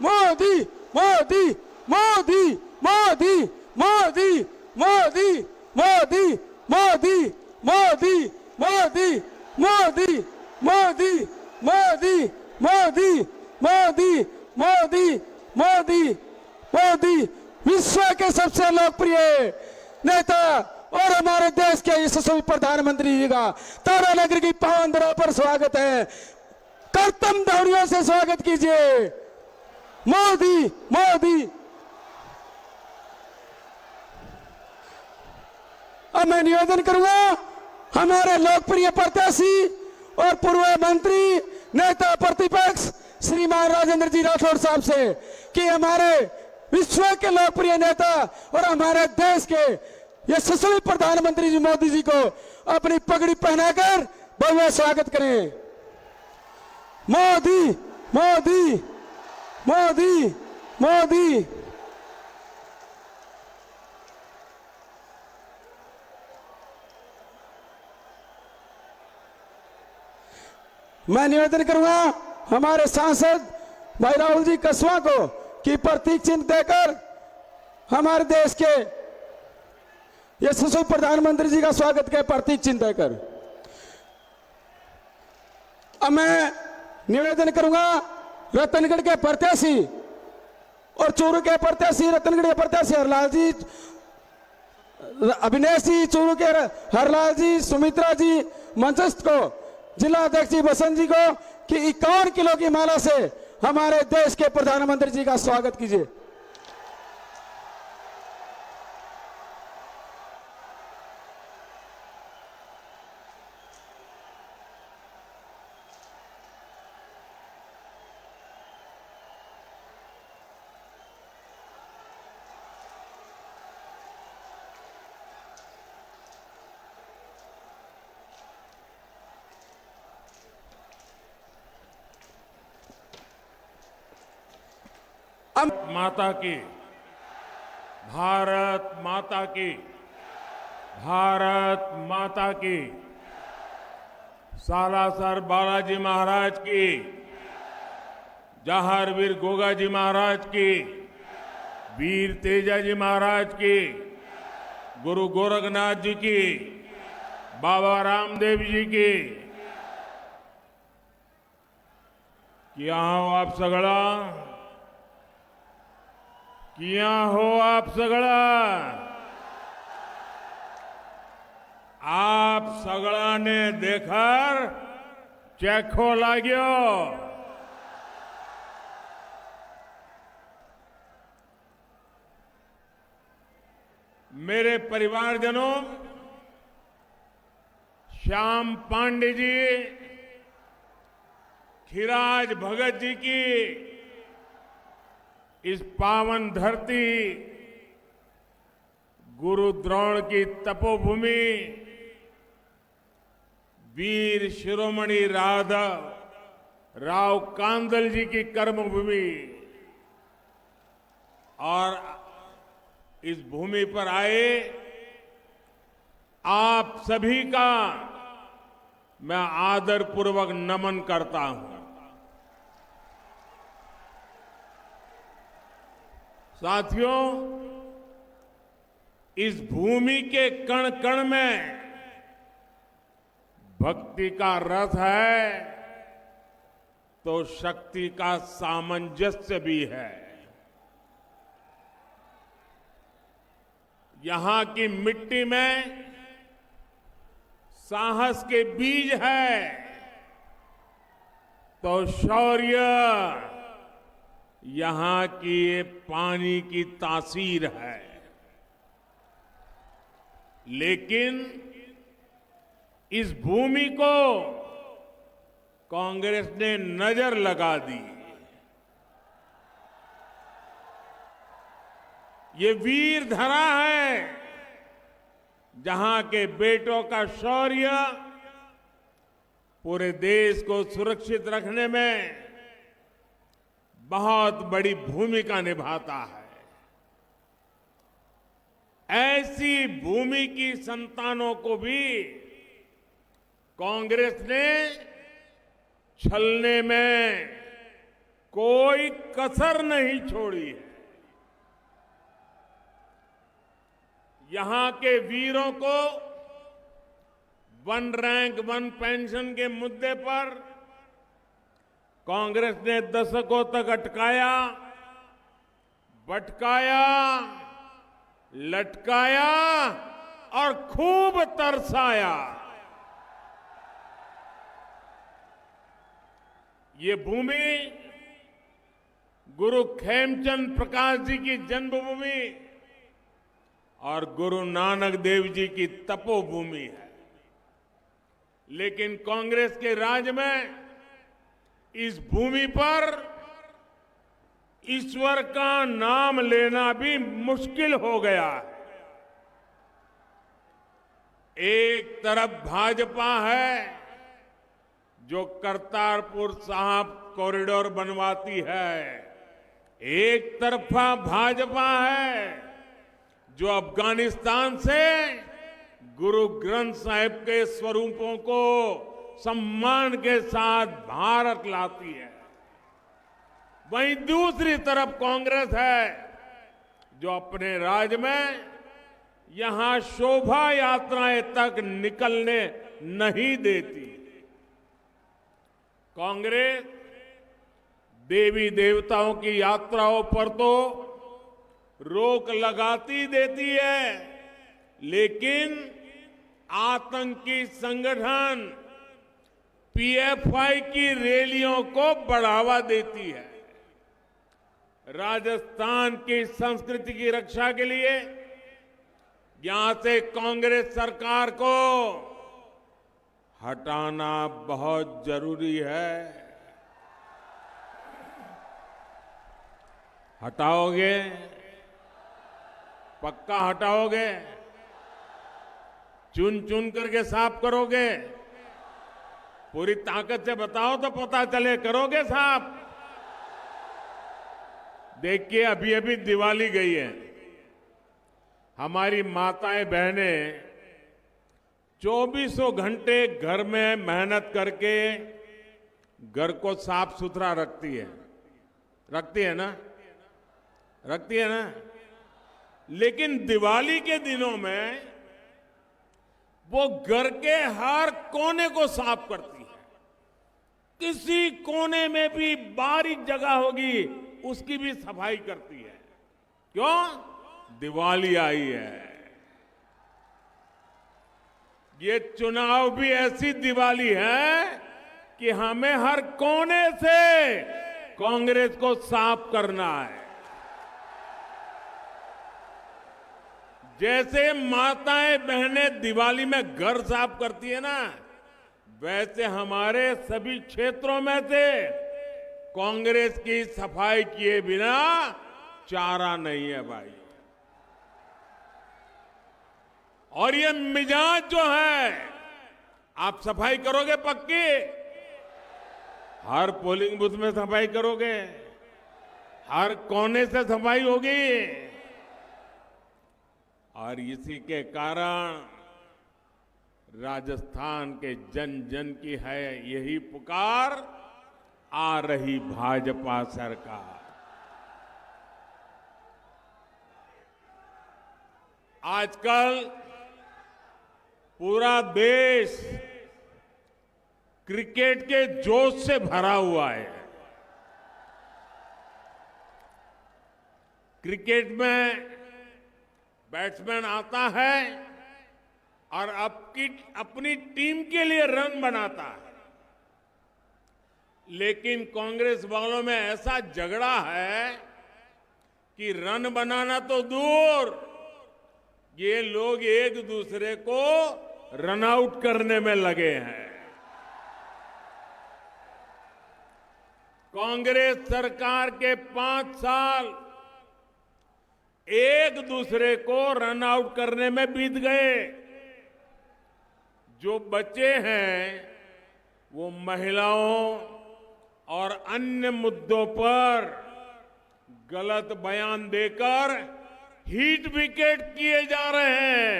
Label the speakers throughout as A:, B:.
A: मोदी मोदी मोदी मोदी मोदी मोदी मोदी मोदी मोदी मोदी मोदी मोदी मोदी मोदी मोदी मोदी मोदी मोदी विश्व के सबसे लोकप्रिय नेता और हमारे देश के यशस्वी प्रधानमंत्री जी का तारा नगर की पावन धरा पर स्वागत है। करतम ध्वनियों से स्वागत कीजिए। मोदी मोदी। अब मैं निवेदन करूंगा हमारे लोकप्रिय प्रत्याशी और पूर्व मंत्री नेता प्रतिपक्ष श्रीमान राजेंद्र जी राठौड़ साहब से कि हमारे विश्व के लोकप्रिय नेता और हमारे देश के यशस्वी प्रधानमंत्री जी मोदी जी को अपनी पगड़ी पहनाकर भव्य स्वागत करें। मोदी मोदी मोदी मोदी। मैं निवेदन करूंगा हमारे सांसद भाई राहुल जी कसवा को कि प्रतीक चिन्ह देकर हमारे देश के यशस्वी प्रधानमंत्री जी का स्वागत के प्रतीक चिन्ह देकर। अब मैं निवेदन करूंगा रतनगढ़ के प्रत्याशी और चूरू के प्रत्याशी रतनगढ़ के प्रत्याशी हरलाल जी, अभिनेश जी, चूरू के हरलाल जी, सुमित्रा जी मंचस्थ को, जिला अध्यक्ष जी बसंत जी को कि 51 किलो की माला से हमारे देश के प्रधानमंत्री जी का स्वागत कीजिए।
B: माता की, भारत माता की, भारत माता की, सालासर बालाजी महाराज की, जहार वीर गोगा जी महाराज की, वीर तेजा जी महाराज की, गुरु गोरखनाथ जी की, बाबा रामदेव जी की। क्या हो आप सगळा? किया हो आप सगळा? आप सगळा ने देखकर चेखो लाग्यो। मेरे परिवारजनों, श्याम पांडे जी, खिराज भगत जी की इस पावन धरती गुरु द्रोण की तपोभूमि, वीर शिरोमणि राव कांदल जी की कर्मभूमि और इस भूमि पर आए आप सभी का मैं आदरपूर्वक नमन करता हूं। साथियों, इस भूमि के कण कण में भक्ति का रस है तो शक्ति का सामंजस्य भी है। यहां की मिट्टी में साहस के बीज है तो शौर्य यहां की ये पानी की तासीर है। लेकिन इस भूमि को कांग्रेस ने नजर लगा दी। ये वीर धरा है जहां के बेटों का शौर्य पूरे देश को सुरक्षित रखने में बहुत बड़ी भूमिका निभाता है। ऐसी भूमि की संतानों को भी कांग्रेस ने छलने में, कोई कसर नहीं छोड़ी है। यहां के वीरों को वन रैंक वन पेंशन के मुद्दे पर कांग्रेस ने दशकों तक अटकाया, भटकाया, लटकाया और खूब तरसाया। ये भूमि गुरु खेमचंद प्रकाश जी की जन्मभूमि और गुरु नानक देव जी की तपोभूमि है। लेकिन कांग्रेस के राज में इस भूमि पर ईश्वर का नाम लेना भी मुश्किल हो गया है। एक तरफ भाजपा है जो करतारपुर साहिब कॉरिडोर बनवाती है, एक तरफा भाजपा है जो अफगानिस्तान से गुरु ग्रंथ साहिब के स्वरूपों को सम्मान के साथ भारत लाती है। वहीं दूसरी तरफ कांग्रेस है जो अपने राज में यहां शोभा यात्राएं तक निकलने नहीं देती। कांग्रेस देवी देवताओं की यात्राओं पर तो रोक लगाती देती है, लेकिन आतंकी संगठन पीएफआई की रैलियों को बढ़ावा देती है। राजस्थान की संस्कृति की रक्षा के लिए यहां से कांग्रेस सरकार को हटाना बहुत जरूरी है। हटाओगे? पक्का हटाओगे? चुन चुन करके साफ करोगे? पूरी ताकत से बताओ तो पता चले, करोगे साफ? देखिए, अभी अभी दिवाली गई है। हमारी माताएं बहनें 24 घंटे घर में मेहनत करके घर को साफ सुथरा रखती है ना? रखती है ना? लेकिन दिवाली के दिनों में वो घर के हर कोने को साफ करती है। किसी कोने में भी बारीक जगह होगी उसकी भी सफाई करती है। क्यों? दिवाली आई है। ये चुनाव भी ऐसी दिवाली है कि हमें हर कोने से कांग्रेस को साफ करना है। जैसे माताएं बहनें दिवाली में घर साफ करती है ना, वैसे हमारे सभी क्षेत्रों में से कांग्रेस की सफाई किए बिना चारा नहीं है भाई। और ये मिजाज जो है, आप सफाई करोगे पक्की? हर पोलिंग बूथ में सफाई करोगे? हर कोने से सफाई होगी? और इसी के कारण राजस्थान के जन जन की है यही पुकार, आ रही भाजपा सरकार। आजकल पूरा देश क्रिकेट के जोश से भरा हुआ है। क्रिकेट में बैट्समैन आता है और अपनी टीम के लिए रन बनाता है, लेकिन कांग्रेस वालों में ऐसा झगड़ा है कि रन बनाना तो दूर, ये लोग एक दूसरे को रन आउट करने में लगे हैं। कांग्रेस सरकार के 5 साल एक दूसरे को रन आउट करने में बीत गए। जो बचे हैं वो महिलाओं और अन्य मुद्दों पर गलत बयान देकर हिट विकेट किए जा रहे हैं,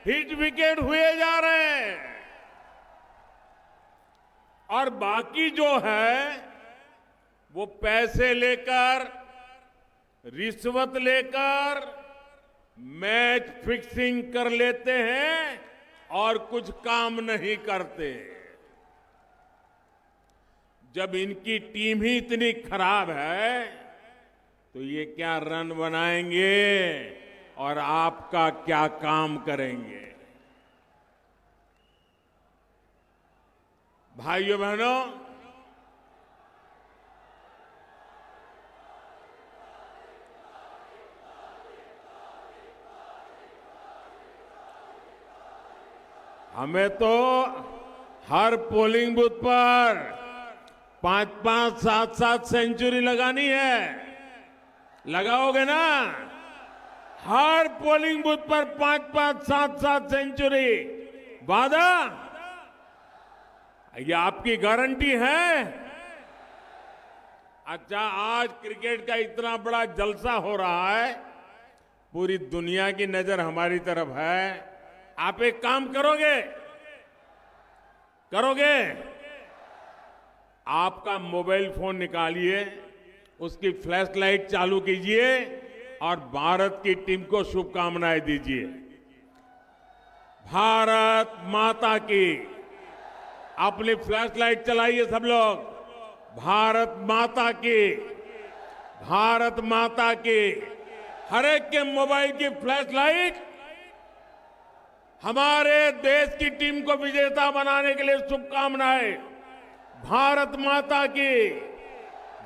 B: हिट विकेट हुए जा रहे हैं। और बाकी जो है वो पैसे लेकर, रिश्वत लेकर मैच फिक्सिंग कर लेते हैं और कुछ काम नहीं करते। जब इनकी टीम ही इतनी खराब है तो ये क्या रन बनाएंगे और आपका क्या काम करेंगे। भाइयों बहनों, हमें तो हर पोलिंग बूथ पर 5-5, 7-7 सेंचुरी लगानी है। लगाओगे ना? हर पोलिंग बूथ पर 5-5, 7-7 सेंचुरी। वादा? ये आपकी गारंटी है? अच्छा, आज क्रिकेट का इतना बड़ा जलसा हो रहा है, पूरी दुनिया की नजर हमारी तरफ है। आप एक काम करोगे? आपका मोबाइल फोन निकालिए, उसकी फ्लैश लाइट चालू कीजिए और भारत की टीम को शुभकामनाएं दीजिए। भारत माता की। अपनी फ्लैश लाइट चलाइए सब लोग। भारत माता की, भारत माता की। हर एक के मोबाइल की फ्लैश लाइट हमारे देश की टीम को विजेता बनाने के लिए शुभकामनाएं। भारत माता की,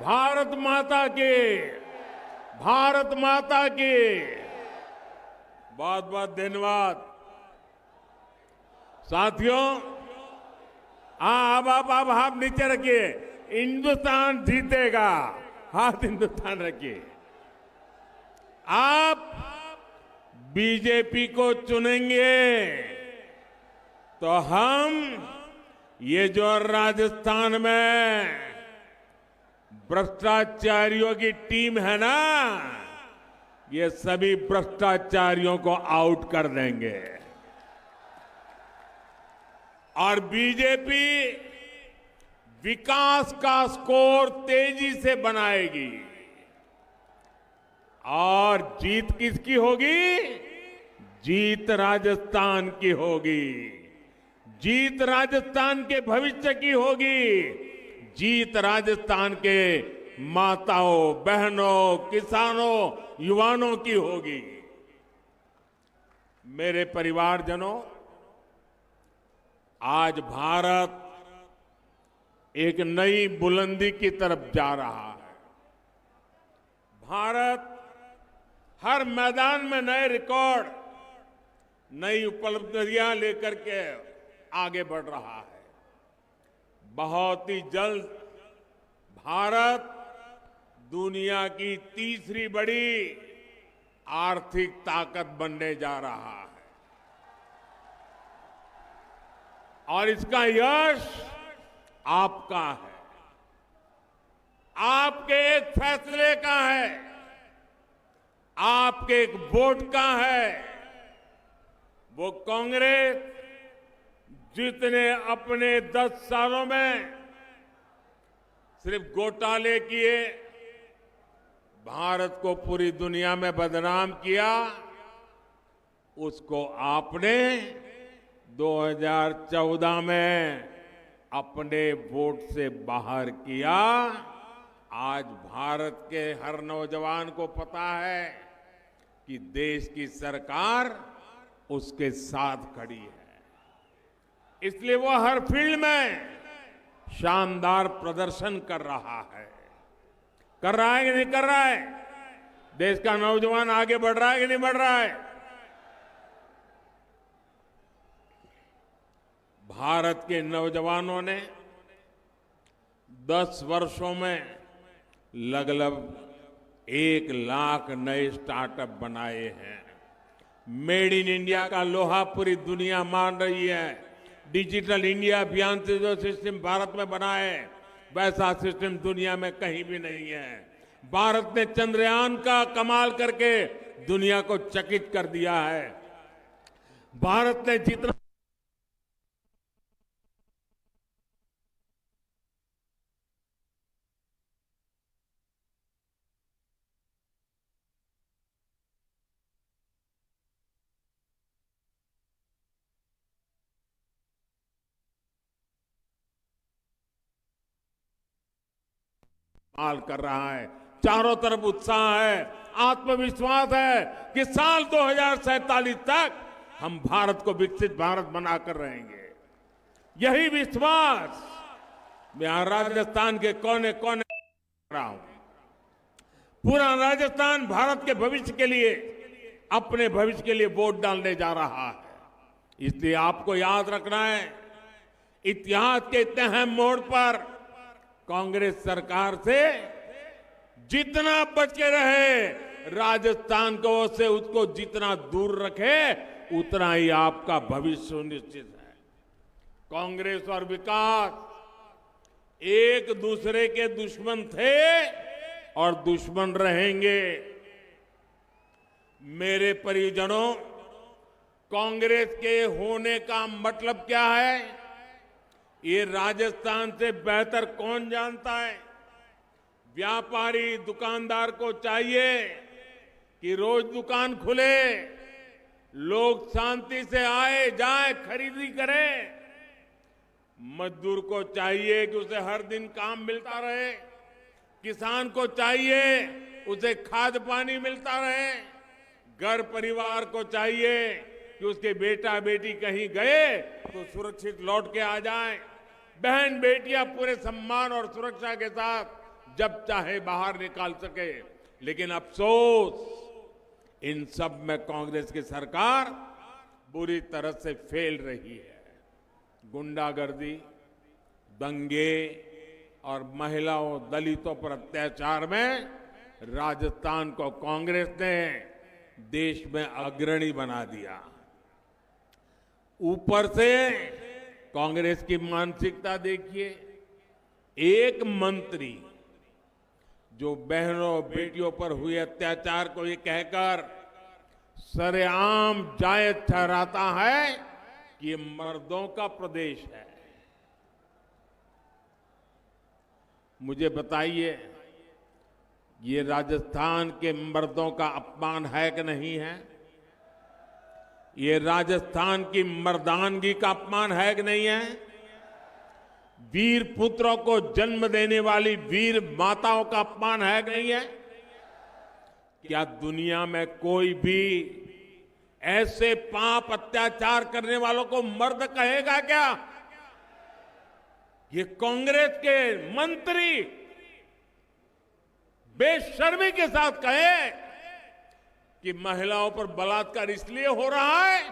B: भारत माता की, भारत माता की। बहुत बहुत धन्यवाद साथियों। अब आप नीचे रखिए। हिंदुस्तान जीतेगा। हाथ हिंदुस्तान रखिए। आप बीजेपी को चुनेंगे तो हम ये जो राजस्थान में भ्रष्टाचारियों की टीम है ना, ये सभी भ्रष्टाचारियों को आउट कर देंगे और बीजेपी विकास का स्कोर तेजी से बनाएगी। और जीत किसकी होगी? जीत राजस्थान की होगी। जीत राजस्थान के भविष्य की होगी। जीत राजस्थान के माताओं, बहनों, किसानों, युवाओं की होगी। मेरे परिवारजनों, आज भारत एक नई बुलंदी की तरफ जा रहा है। भारत हर मैदान में नए रिकॉर्ड, नई उपलब्धियां लेकर के आगे बढ़ रहा है। बहुत ही जल्द भारत दुनिया की तीसरी बड़ी आर्थिक ताकत बनने जा रहा है और इसका यश आपका है, आपके एक फैसले का है, आपके एक वोट का है। वो कांग्रेस जितने अपने 10 सालों में सिर्फ घोटाले किए, भारत को पूरी दुनिया में बदनाम किया, उसको आपने 2014 में अपने वोट से बाहर किया। आज भारत के हर नौजवान को पता है कि देश की सरकार उसके साथ खड़ी है। इसलिए वो हर फील्ड में शानदार प्रदर्शन कर रहा है। कर रहा है कि नहीं कर रहा है? देश का नौजवान आगे बढ़ रहा है कि नहीं बढ़ रहा है? भारत के नौजवानों ने 10 वर्षों में लगभग 1 लाख नए स्टार्टअप बनाए हैं। मेड इन इंडिया का लोहा पूरी दुनिया मान रही है। डिजिटल इंडिया अभियान से जो सिस्टम भारत में बना है, वैसा सिस्टम दुनिया में कहीं भी नहीं है। भारत ने चंद्रयान का कमाल करके दुनिया को चकित कर दिया है। भारत ने जितना कमाल कर रहा है। चारों तरफ उत्साह है, आत्मविश्वास है कि साल 2047 तक हम भारत को विकसित भारत बनाकर रहेंगे। यही विश्वास मैं यहाँ राजस्थान के कोने कोने रहा हूं। पूरा राजस्थान भारत के भविष्य के लिए, अपने भविष्य के लिए वोट डालने जा रहा है। इसलिए आपको याद रखना है, इतिहास के इतने अहम मोड़ पर कांग्रेस सरकार से जितना बच के रहे, राजस्थान को से उसको जितना दूर रखे, उतना ही आपका भविष्य सुनिश्चित है। कांग्रेस और विकास एक दूसरे के दुश्मन थे और दुश्मन रहेंगे। मेरे परिजनों, कांग्रेस के होने का मतलब क्या है, ये राजस्थान से बेहतर कौन जानता है। व्यापारी दुकानदार को चाहिए कि रोज दुकान खुले, लोग शांति से आए जाए, खरीदी करें। मजदूर को चाहिए कि उसे हर दिन काम मिलता रहे, किसान को चाहिए उसे खाद पानी मिलता रहे, घर परिवार को चाहिए कि उसके बेटा बेटी कहीं गए तो सुरक्षित लौट के आ जाएं, बहन बेटियां पूरे सम्मान और सुरक्षा के साथ जब चाहे बाहर निकाल सके। लेकिन अफसोस, इन सब में कांग्रेस की सरकार बुरी तरह से फेल रही है। गुंडागर्दी, दंगे और महिलाओं दलितों पर अत्याचार में राजस्थान को कांग्रेस ने देश में अग्रणी बना दिया। ऊपर से कांग्रेस की मानसिकता देखिए, एक मंत्री जो बहनों बेटियों पर हुए अत्याचार को ये कहकर सरेआम जायज ठहराता है कि ये मर्दों का प्रदेश है। मुझे बताइए, ये राजस्थान के मर्दों का अपमान है कि नहीं है? ये राजस्थान की मर्दानगी का अपमान है कि नहीं है? वीर पुत्रों को जन्म देने वाली वीर माताओं का अपमान है कि नहीं है? क्या दुनिया में कोई भी ऐसे पाप अत्याचार करने वालों को मर्द कहेगा क्या? ये कांग्रेस के मंत्री बेशर्मी के साथ कहे कि महिलाओं पर बलात्कार इसलिए हो रहा है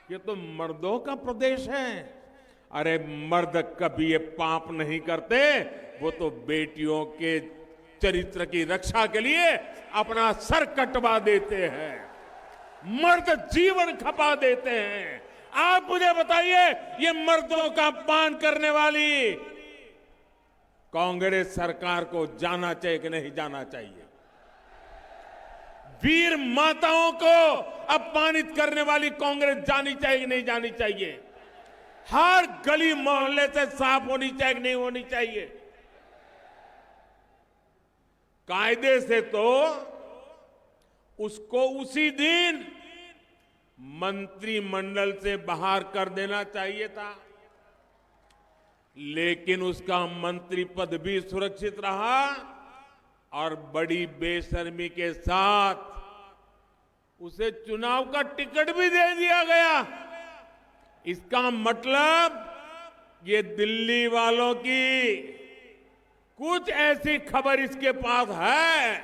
B: कि तो मर्दों का प्रदेश है। अरे मर्द कभी ये पाप नहीं करते, वो तो बेटियों के चरित्र की रक्षा के लिए अपना सर कटवा देते हैं, मर्द जीवन खपा देते हैं। आप मुझे बताइए, ये मर्दों का अपमान करने वाली कांग्रेस सरकार को जाना चाहिए कि नहीं जाना चाहिए? वीर माताओं को अपमानित करने वाली कांग्रेस जानी चाहिए कि नहीं जानी चाहिए? हर गली मोहल्ले से साफ होनी चाहिए कि नहीं होनी चाहिए? कायदे से तो उसको उसी दिन मंत्रिमंडल से बाहर कर देना चाहिए था, लेकिन उसका मंत्री पद भी सुरक्षित रहा और बड़ी बेशर्मी के साथ उसे चुनाव का टिकट भी दे दिया गया। इसका मतलब ये दिल्ली वालों की कुछ ऐसी खबर इसके पास है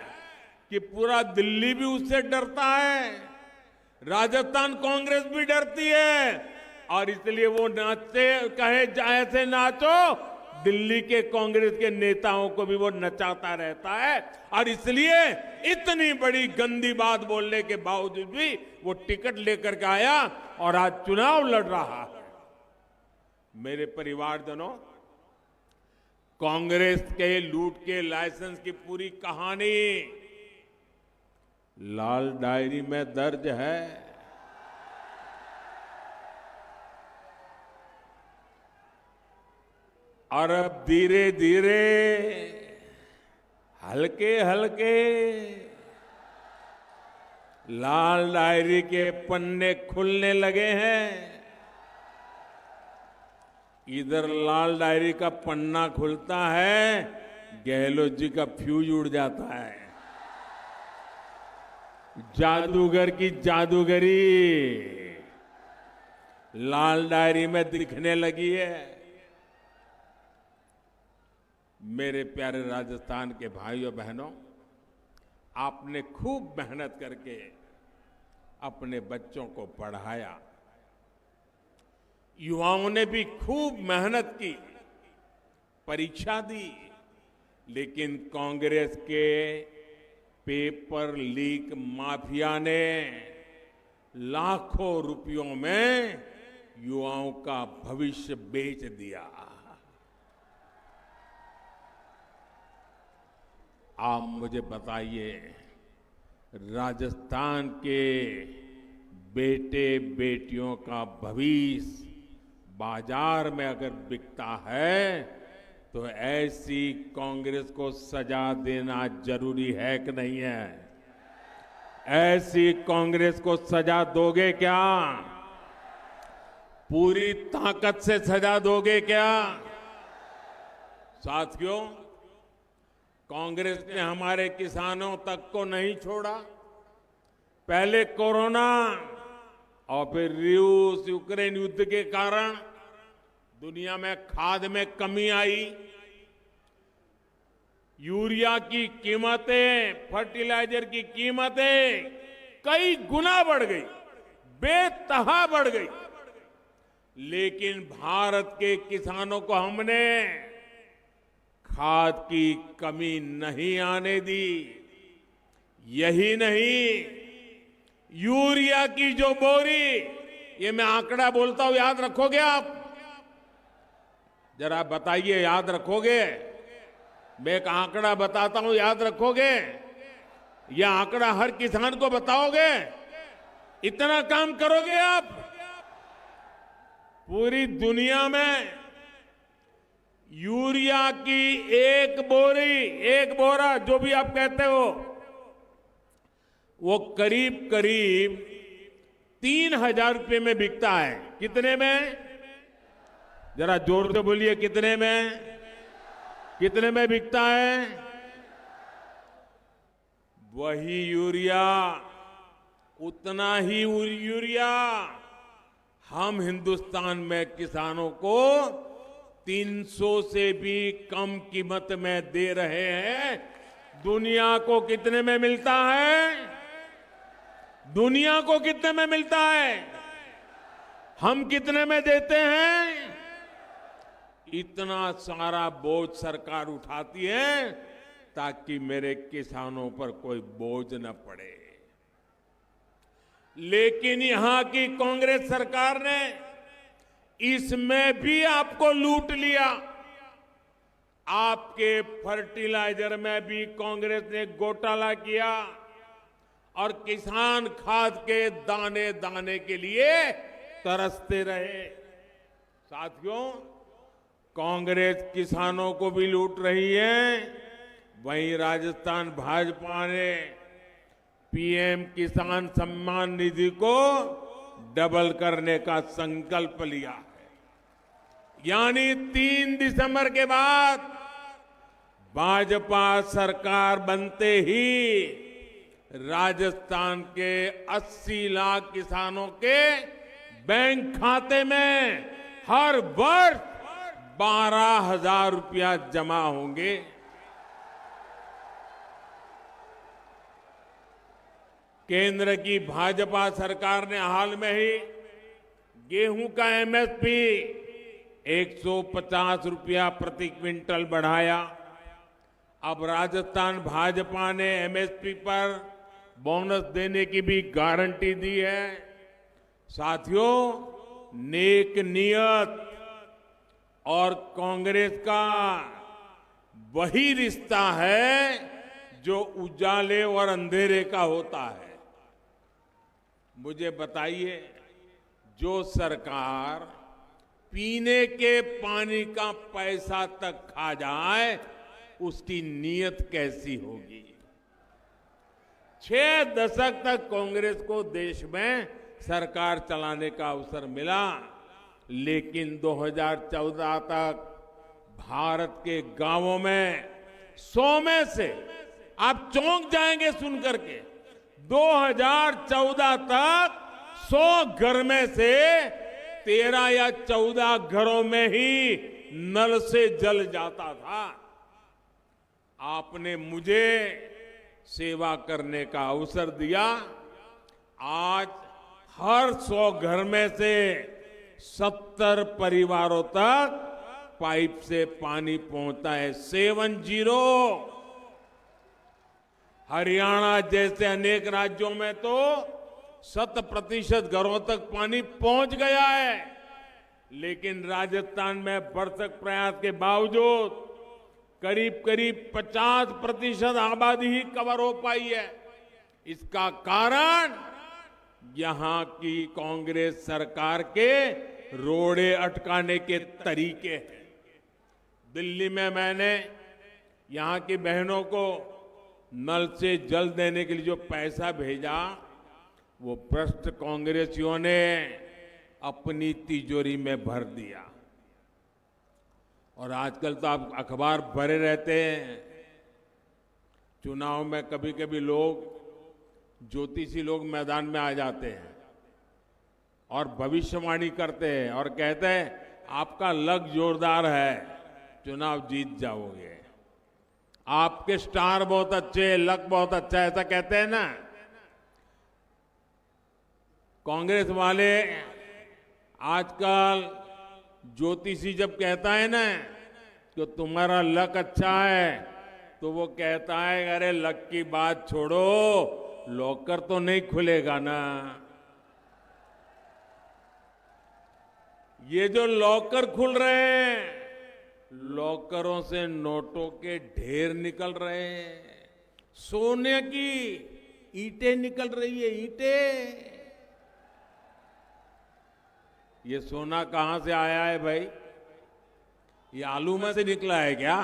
B: कि पूरा दिल्ली भी उससे डरता है, राजस्थान कांग्रेस भी डरती है, और इसलिए वो नाचते कहे ऐसे नाचो, दिल्ली के कांग्रेस के नेताओं को भी वो नचाता रहता है। और इसलिए इतनी बड़ी गंदी बात बोलने के बावजूद भी वो टिकट लेकर के आया और आज चुनाव लड़ रहा है। मेरे परिवारजनों, कांग्रेस के लूट के लाइसेंस की पूरी कहानी लाल डायरी में दर्ज है। और अब धीरे धीरे हल्के हल्के लाल डायरी के पन्ने खुलने लगे हैं। इधर लाल डायरी का पन्ना खुलता है, गहलोत जी का फ्यूज उड़ जाता है। जादूगर की जादूगरी लाल डायरी में दिखने लगी है। मेरे प्यारे राजस्थान के भाइयों बहनों, आपने खूब मेहनत करके अपने बच्चों को पढ़ाया, युवाओं ने भी खूब मेहनत की, परीक्षा दी, लेकिन कांग्रेस के पेपर लीक माफिया ने लाखों रुपयों में युवाओं का भविष्य बेच दिया। आप मुझे बताइए, राजस्थान के बेटे बेटियों का भविष्य बाजार में अगर बिकता है तो ऐसी कांग्रेस को सजा देना जरूरी है कि नहीं है? ऐसी कांग्रेस को सजा दोगे क्या? पूरी ताकत से सजा दोगे क्या? साथियों, कांग्रेस ने हमारे किसानों तक को नहीं छोड़ा। पहले कोरोना और फिर रूस यूक्रेन युद्ध के कारण दुनिया में खाद में कमी आई, यूरिया की कीमतें, फर्टिलाइजर की कीमतें कई गुना बढ़ गई, बेतहा बढ़ गई, लेकिन भारत के किसानों को हमने खाद की कमी नहीं आने दी। यही नहीं, यूरिया की जो बोरी, ये मैं आंकड़ा बोलता हूं, याद रखोगे आप? जरा बताइए, याद रखोगे? मैं एक आंकड़ा बताता हूं, याद रखोगे? यह आंकड़ा हर किसान को बताओगे? इतना काम करोगे आप? पूरी दुनिया में यूरिया की एक बोरी, एक बोरा, जो भी आप कहते हो, वो करीब करीब 3,000 रुपए में बिकता है। कितने में? जरा जोर से बोलिए, कितने में? कितने में बिकता है? वही यूरिया, उतना ही यूरिया हम हिंदुस्तान में किसानों को 300 से भी कम कीमत में दे रहे हैं। दुनिया को कितने में मिलता है? दुनिया को कितने में मिलता है? हम कितने में देते हैं? इतना सारा बोझ सरकार उठाती है ताकि मेरे किसानों पर कोई बोझ न पड़े। लेकिन यहां की कांग्रेस सरकार ने इसमें भी आपको लूट लिया। आपके फर्टिलाइजर में भी कांग्रेस ने घोटाला किया और किसान खाद के दाने दाने के लिए तरसते रहे। साथियों, कांग्रेस किसानों को भी लूट रही है, वहीं राजस्थान भाजपा ने पीएम किसान सम्मान निधि को डबल करने का संकल्प लिया है। यानी 3 दिसंबर के बाद भाजपा सरकार बनते ही राजस्थान के 80 लाख किसानों के बैंक खाते में हर वर्ष 12,000 रुपया जमा होंगे। केंद्र की भाजपा सरकार ने हाल में ही गेहूं का एमएसपी 150 रुपया प्रति क्विंटल बढ़ाया। अब राजस्थान भाजपा ने एमएसपी पर बोनस देने की भी गारंटी दी है। साथियों, नेक नियत और कांग्रेस का वही रिश्ता है जो उजाले और अंधेरे का होता है। मुझे बताइए, जो सरकार पीने के पानी का पैसा तक खा जाए, उसकी नीयत कैसी होगी? 6 दशक तक कांग्रेस को देश में सरकार चलाने का अवसर मिला, लेकिन 2014 तक भारत के गांवों में 100 में से आप चौंक जाएंगे सुन करके 2014 तक 100 घर में से 13 या 14 घरों में ही नल से जल जाता था। आपने मुझे सेवा करने का अवसर दिया। आज हर 100 घर में से 70 परिवारों तक पाइप से पानी पहुंचता है। 70। हरियाणा जैसे अनेक राज्यों में तो 100% घरों तक पानी पहुंच गया है, लेकिन राजस्थान में भरसक प्रयास के बावजूद करीब करीब 50% आबादी ही कवर हो पाई है। इसका कारण यहां की कांग्रेस सरकार के रोड़े अटकाने के तरीके हैं। दिल्ली में मैंने यहां की बहनों को नल से जल देने के लिए जो पैसा भेजा, वो भ्रष्ट कांग्रेसियों ने अपनी तिजोरी में भर दिया। और आजकल तो आप अखबार भरे रहते हैं। चुनाव में कभी कभी लोग, ज्योतिषी लोग मैदान में आ जाते हैं और भविष्यवाणी करते हैं और कहते हैं आपका लक जोरदार है, चुनाव जीत जाओगे, आपके स्टार बहुत अच्छे, लक बहुत अच्छा है, ऐसा कहते हैं ना। कांग्रेस वाले आजकल ज्योतिषी जब कहता है ना कि तुम्हारा लक अच्छा है, तो वो कहता है अरे लक की बात छोड़ो, लॉकर तो नहीं खुलेगा ना। ये जो लॉकर खुल रहे हैं, लॉकरों से नोटों के ढेर निकल रहे हैं, सोने की ईंटें निकल रही है, ईंटें। ये सोना कहां से आया है भाई? ये आलू में से निकला है क्या?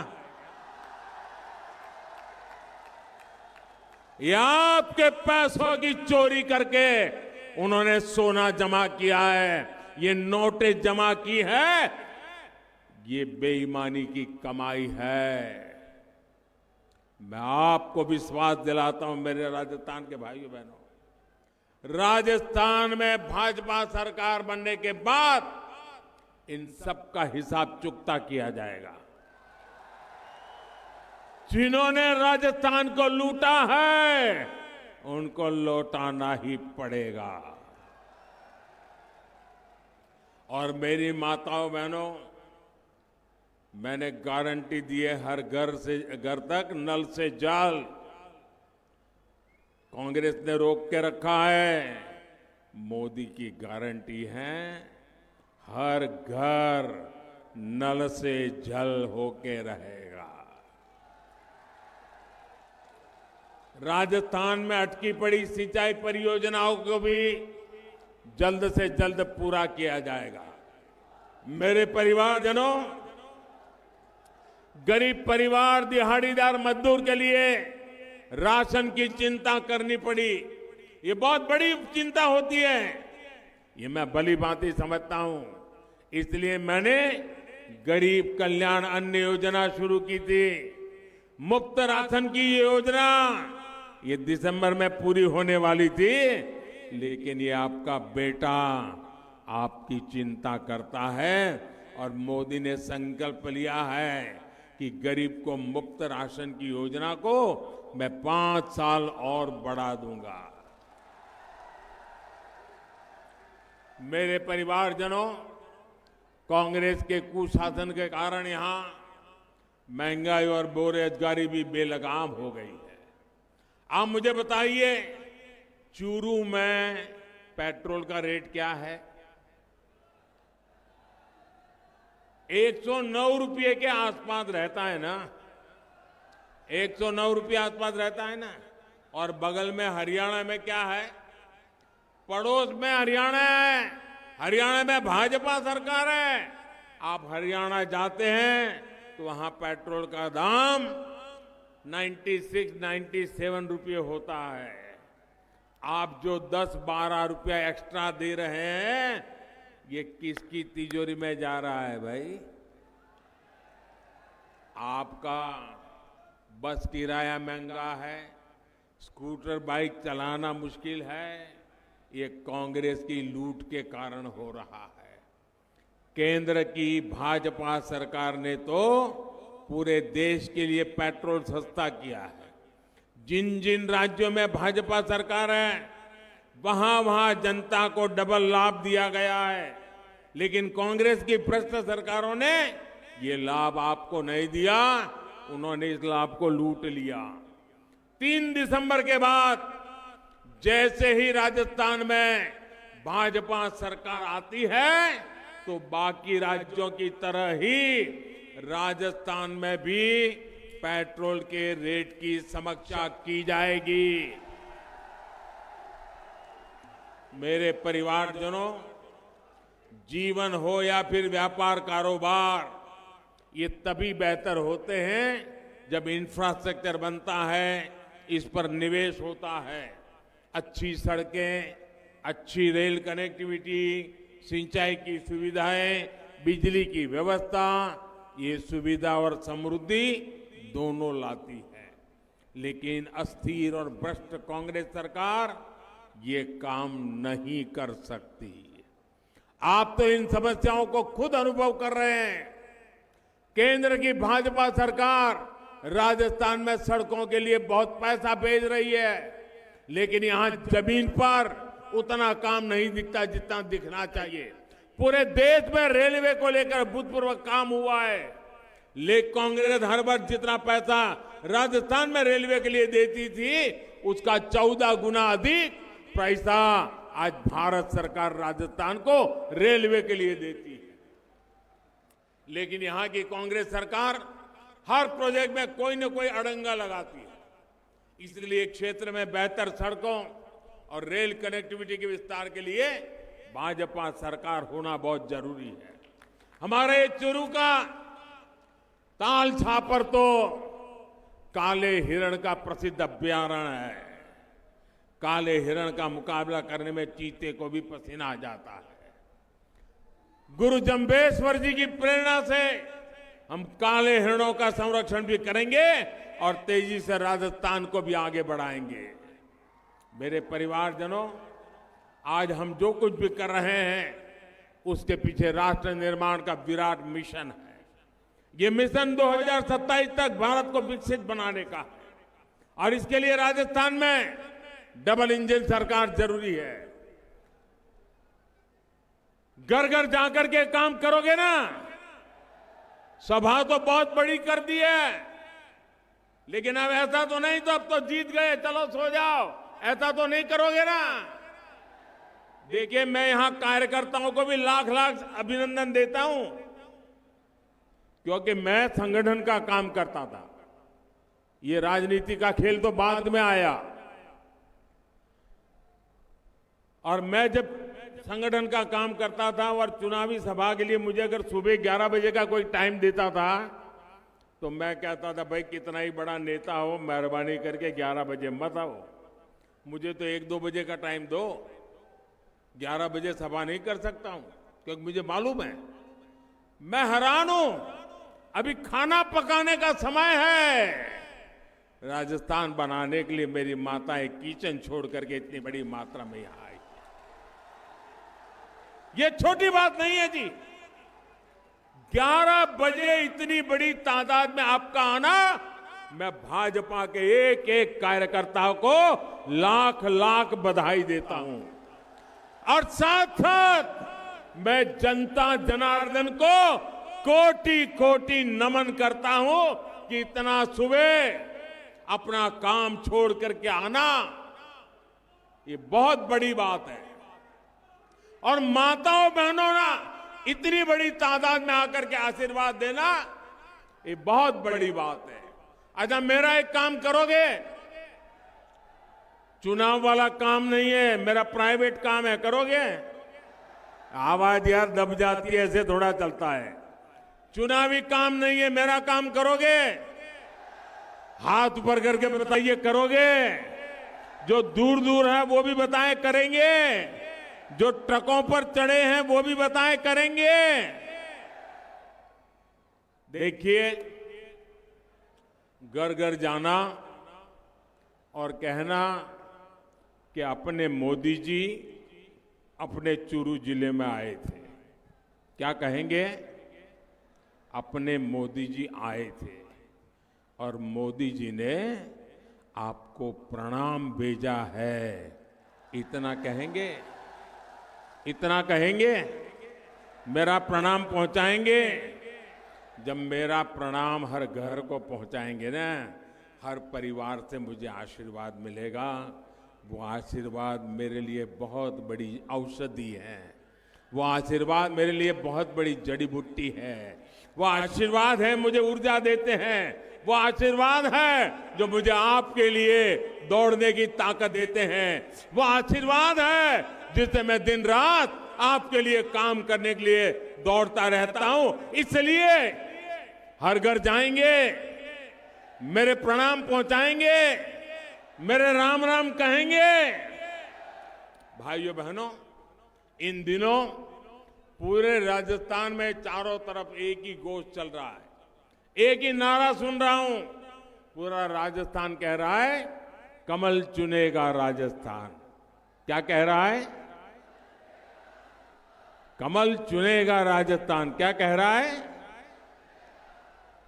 B: ये आपके पैसों की चोरी करके उन्होंने सोना जमा किया है, ये नोटें जमा की है, ये बेईमानी की कमाई है। मैं आपको विश्वास दिलाता हूं मेरे राजस्थान के भाइयों बहनों, राजस्थान में भाजपा सरकार बनने के बाद इन सब का हिसाब चुकता किया जाएगा। जिन्होंने राजस्थान को लूटा है, उनको लौटाना ही पड़ेगा। और मेरी माताओं बहनों, मैंने गारंटी दी है हर घर तक नल से जल। कांग्रेस ने रोक के रखा है, मोदी की गारंटी है हर घर नल से जल होके रहेगा। राजस्थान में अटकी पड़ी सिंचाई परियोजनाओं को भी जल्द से जल्द पूरा किया जाएगा। मेरे परिवारजनों, गरीब परिवार, दिहाड़ीदार मजदूर के लिए राशन की चिंता करनी पड़ी, ये बहुत बड़ी चिंता होती है, ये मैं भली भांति समझता हूं। इसलिए मैंने गरीब कल्याण अन्न योजना शुरू की थी। मुफ्त राशन की ये योजना ये दिसंबर में पूरी होने वाली थी, लेकिन ये आपका बेटा आपकी चिंता करता है और मोदी ने संकल्प लिया है कि गरीब को मुफ्त राशन की योजना को मैं 5 साल और बढ़ा दूंगा। मेरे परिवारजनों, कांग्रेस के कुशासन के कारण यहां महंगाई और बेरोजगारी भी बेलगाम हो गई है। आप मुझे बताइए, चूरू में पेट्रोल का रेट क्या है? 109 रुपये के आसपास रहता है ना, 109 रुपये आसपास रहता है ना। और बगल में हरियाणा में क्या है? पड़ोस में हरियाणा है, हरियाणा में भाजपा सरकार है। आप हरियाणा जाते हैं तो वहां पेट्रोल का दाम 96-97 रुपये होता है। आप जो 10-12 रुपया एक्स्ट्रा दे रहे हैं, ये किसकी तिजोरी में जा रहा है भाई? आपका बस किराया महंगा है, स्कूटर बाइक चलाना मुश्किल है, ये कांग्रेस की लूट के कारण हो रहा है। केंद्र की भाजपा सरकार ने तो पूरे देश के लिए पेट्रोल सस्ता किया है। जिन जिन राज्यों में भाजपा सरकार है वहां वहां जनता को डबल लाभ दिया गया है, लेकिन कांग्रेस की भ्रष्ट सरकारों ने ये लाभ आपको नहीं दिया, उन्होंने इस लाभ को लूट लिया। 3 दिसंबर के बाद जैसे ही राजस्थान में भाजपा सरकार आती है तो बाकी राज्यों की तरह ही राजस्थान में भी पेट्रोल के रेट की समीक्षा की जाएगी। मेरे परिवारजनों, जीवन हो या फिर व्यापार कारोबार, ये तभी बेहतर होते हैं जब इंफ्रास्ट्रक्चर बनता है, इस पर निवेश होता है। अच्छी सड़कें, अच्छी रेल कनेक्टिविटी, सिंचाई की सुविधाएं, बिजली की व्यवस्था, ये सुविधा और समृद्धि दोनों लाती है। लेकिन अस्थिर और भ्रष्ट कांग्रेस सरकार ये काम नहीं कर सकती। आप तो इन समस्याओं को खुद अनुभव कर रहे हैं। केंद्र की भाजपा सरकार राजस्थान में सड़कों के लिए बहुत पैसा भेज रही है, लेकिन यहां जमीन पर उतना काम नहीं दिखता जितना दिखना चाहिए। पूरे देश में रेलवे को लेकर अभूतपूर्व काम हुआ है, लेकिन कांग्रेस हर वर्ष जितना पैसा राजस्थान में रेलवे के लिए देती थी उसका 14 गुना अधिक पैसा आज भारत सरकार राजस्थान को रेलवे के लिए देती है। लेकिन यहां की कांग्रेस सरकार हर प्रोजेक्ट में कोई न कोई अड़ंगा लगाती है। इसलिए क्षेत्र में बेहतर सड़कों और रेल कनेक्टिविटी के विस्तार के लिए भाजपा सरकार होना बहुत जरूरी है। हमारे चुरू का ताल छापर तो काले हिरण का प्रसिद्ध अभ्यारण्य है। काले हिरण का मुकाबला करने में चीते को भी पसीना आ जाता है। गुरु जम्बेश्वर जी की प्रेरणा से हम काले हिरणों का संरक्षण भी करेंगे और तेजी से राजस्थान को भी आगे बढ़ाएंगे। मेरे परिवारजनों, आज हम जो कुछ भी कर रहे हैं उसके पीछे राष्ट्र निर्माण का विराट मिशन है। ये मिशन 2027 तक भारत को विकसित बनाने का है और इसके लिए राजस्थान में डबल इंजन सरकार जरूरी है। घर घर जाकर के काम करोगे ना। सभा तो बहुत बड़ी कर दी है, लेकिन अब ऐसा तो नहीं तो अब तो जीत गए चलो सो जाओ, ऐसा तो नहीं करोगे ना। देखिए, मैं यहां कार्यकर्ताओं को भी लाख लाख अभिनंदन देता हूं, क्योंकि मैं संगठन का काम करता था। ये राजनीति का खेल तो बाद में आया, और मैं जब संगठन का काम करता था और चुनावी सभा के लिए मुझे अगर सुबह 11 बजे का कोई टाइम देता था तो मैं कहता था, भाई कितना ही बड़ा नेता हो, मेहरबानी करके 11 बजे मत आओ, मुझे तो 1-2 बजे का टाइम दो। 11 बजे सभा नहीं कर सकता हूं, क्योंकि मुझे मालूम है। मैं हैरान हूं, अभी खाना पकाने का समय है। राजस्थान बनाने के लिए मेरी माताएं किचन छोड़ करके इतनी बड़ी मात्रा में यहां आई। ये छोटी बात नहीं है जी। 11 बजे इतनी बड़ी तादाद में आपका आना, मैं भाजपा के एक एक कार्यकर्ता को लाख लाख बधाई देता हूं। और साथ साथ मैं जनता जनार्दन को कोटि कोटि नमन करता हूं कि इतना सुबह अपना काम छोड़ करके आना, ये बहुत बड़ी बात है। और माताओं बहनों ना इतनी बड़ी तादाद में आकर के आशीर्वाद देना, ये बहुत बड़ी बात है। अच्छा, मेरा एक काम करोगे? चुनाव वाला काम नहीं है, मेरा प्राइवेट काम है, करोगे? आवाज यार दब जाती है, ऐसे थोड़ा चलता है। चुनावी काम नहीं है, मेरा काम करोगे? हाथ ऊपर करके बताइए, करोगे? जो दूर दूर है वो भी बताएं, करेंगे? जो ट्रकों पर चढ़े हैं वो भी बताएं, करेंगे? देखिए, घर घर जाना और कहना कि अपने मोदी जी अपने चूरू जिले में आए थे। क्या कहेंगे? अपने मोदी जी आए थे और मोदी जी ने आपको प्रणाम भेजा है। इतना कहेंगे? इतना कहेंगे? मेरा प्रणाम पहुंचाएंगे? जब मेरा प्रणाम हर घर को पहुंचाएंगे ना, हर परिवार से मुझे आशीर्वाद मिलेगा। वो आशीर्वाद मेरे लिए बहुत बड़ी औषधि है, वो आशीर्वाद मेरे लिए बहुत बड़ी जड़ी बूटी है, वो आशीर्वाद है मुझे ऊर्जा देते हैं, वो आशीर्वाद है जो मुझे आपके लिए दौड़ने की ताकत देते हैं, वो आशीर्वाद है जिससे मैं दिन रात आपके लिए काम करने के लिए दौड़ता रहता हूं। इसलिए हर घर जाएंगे, मेरे प्रणाम पहुंचाएंगे, मेरे राम राम कहेंगे। भाइयों बहनों, इन दिनों पूरे राजस्थान में चारों तरफ एक ही घोष चल रहा है, एक ही नारा सुन रहा हूं। पूरा राजस्थान कह रहा है, कमल चुनेगा राजस्थान। क्या कह रहा है? कमल चुनेगा राजस्थान। क्या कह रहा है?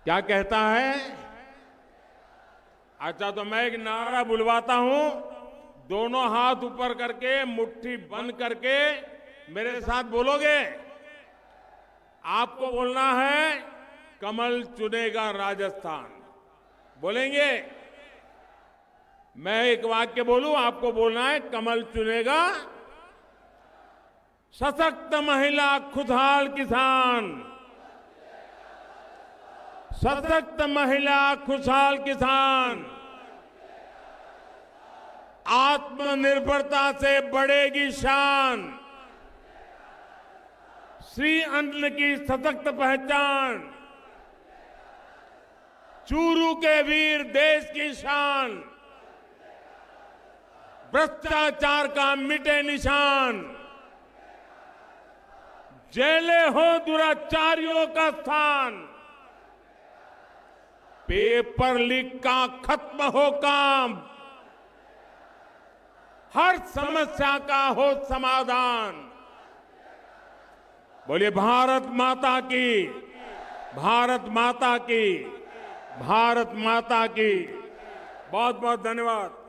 B: क्या कहता है? अच्छा, तो मैं एक नारा बुलवाता हूं, दोनों हाथ ऊपर करके मुट्ठी बंद करके मेरे साथ बोलोगे। आपको बोलना है, कमल चुनेगा राजस्थान। बोलेंगे? मैं एक वाक्य बोलूं, आपको बोलना है, कमल चुनेगा। सशक्त महिला, खुशहाल किसान। सशक्त महिला, खुशहाल किसान। आत्मनिर्भरता से बढ़ेगी शान। श्री अन्न की सशक्त पहचान। चूरू के वीर देश की शान। भ्रष्टाचार का मिटे निशान। जेलें हो दुराचारियों का स्थान। पेपर लीक का खत्म हो काम। हर समस्या का हो समाधान। बोलिए भारत माता की, भारत माता की, भारत माता की। बहुत बहुत धन्यवाद।